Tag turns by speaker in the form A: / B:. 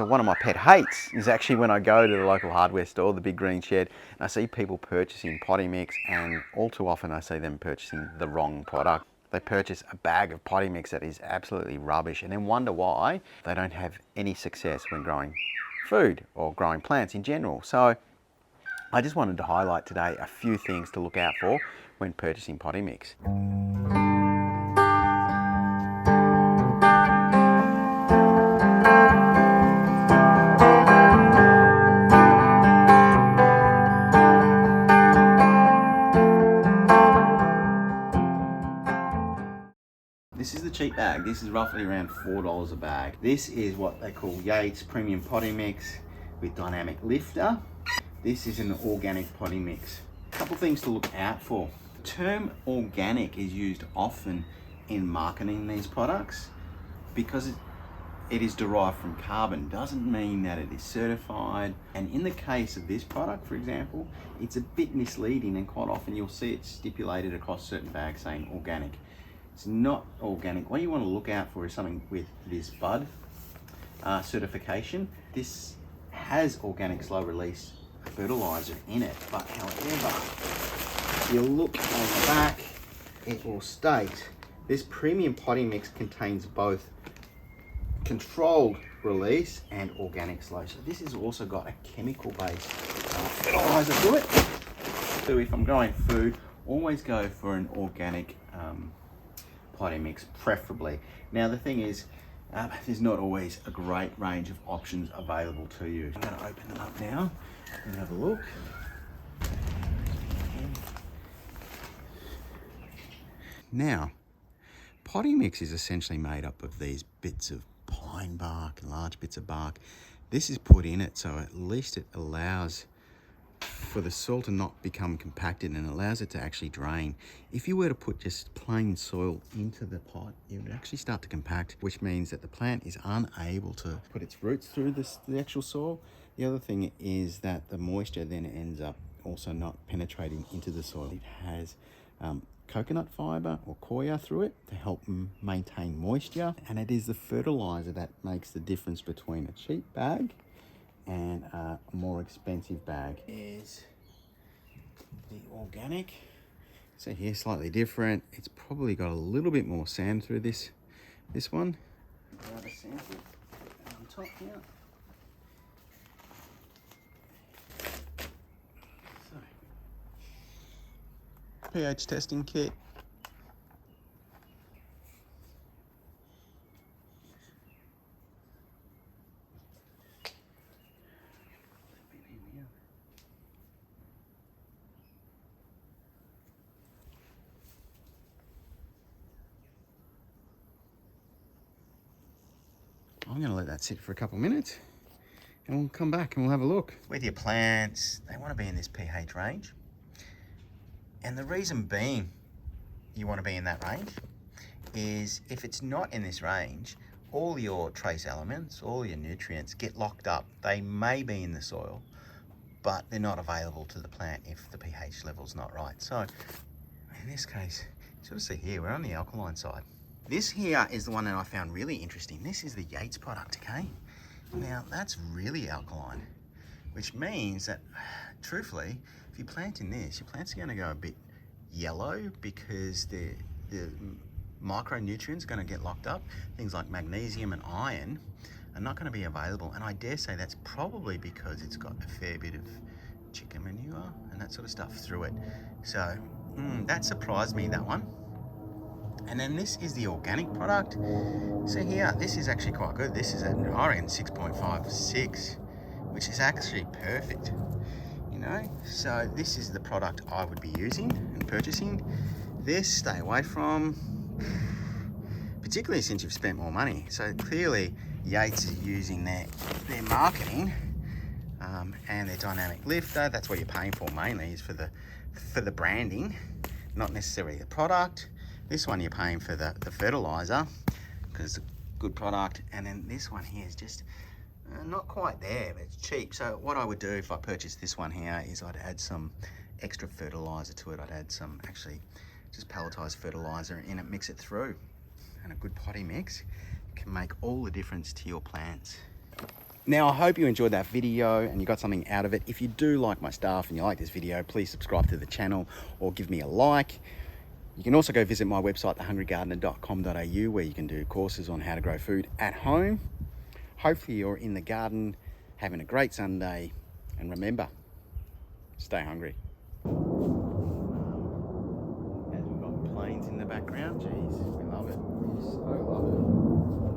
A: So one of my pet hates is actually when I go to the local hardware store, the big green shed, and I see people purchasing potty mix, and all too often I see them purchasing the wrong product. They purchase a bag of potty mix that is absolutely rubbish and then wonder why they don't have any success when growing food or growing plants in general. So I just wanted to highlight today a few things to look out for when purchasing potty mix. This is the cheap bag. This is roughly around $4 a bag. This is what they call Yates Premium Potty Mix with Dynamic Lifter. This is an organic potty mix. A couple things to look out for. The term organic is used often in marketing these products because it is derived from carbon. Doesn't mean that it is certified. And in the case of this product, for example, it's a bit misleading, and quite often you'll see it stipulated across certain bags saying organic. It's not organic. What you want to look out for is something with this bud certification. This has organic slow release fertilizer in it, but however, if you look on the back, it will state this premium potty mix contains both controlled release and organic slow. So this has also got a chemical based fertilizer to it. So if I'm growing food, always go for an organic potty mix, preferably. Now the thing is, there's not always a great range of options available to you. I'm going to open them up now and have a look. Now, potty mix is essentially made up of these bits of pine bark and large bits of bark. This is put in it, so at least it allows for the soil to not become compacted and allows it to actually drain. If you were to put just plain soil into the pot, it would actually start to compact, which means that the plant is unable to put its roots through the actual soil. The other thing is that the moisture then ends up also not penetrating into the soil. It has coconut fiber or coir through it to help maintain moisture, and it is the fertilizer that makes the difference between a cheap bag and a more expensive bag. Is the organic. So here, slightly different. It's probably got a little bit more sand through this one. Grab a sample on top here. So, pH testing kit. I'm going to let that sit for a couple of minutes and we'll come back and we'll have a look. With your plants, they want to be in this pH range. And the reason being you want to be in that range is if it's not in this range, all your trace elements, all your nutrients get locked up. They may be in the soil, but they're not available to the plant if the pH level's not right. So in this case, sort of see here, we're on the alkaline side. This here is the one that I found really interesting. This is the Yates product, okay? Now that's really alkaline, which means that truthfully, if you plant in this, your plant's gonna go a bit yellow because the micronutrients are gonna get locked up. Things like magnesium and iron are not gonna be available. And I dare say that's probably because it's got a fair bit of chicken manure and that sort of stuff through it. So that surprised me, that one. And then this is the organic product. So here, this is actually quite good. This is at, I reckon, 6.56, which is actually perfect, you know? So this is the product I would be using and purchasing. This, stay away from, particularly since you've spent more money. So clearly, Yates is using their marketing and their dynamic lifter. That's what you're paying for mainly, is for the branding, not necessarily the product. This one you're paying for the fertilizer because it's a good product. And then this one here is just not quite there, but it's cheap. So what I would do if I purchased this one here is I'd add some extra fertilizer to it. I'd add some actually just pelletized fertilizer in it, mix it through. And a good potty mix can make all the difference to your plants. Now, I hope you enjoyed that video and you got something out of it. If you do like my stuff and you like this video, please subscribe to the channel or give me a like. You can also go visit my website, thehungrygardener.com.au, where you can do courses on how to grow food at home. Hopefully you're in the garden having a great Sunday, and remember, stay hungry. As we've got planes in the background, geez, we love it. We so love it.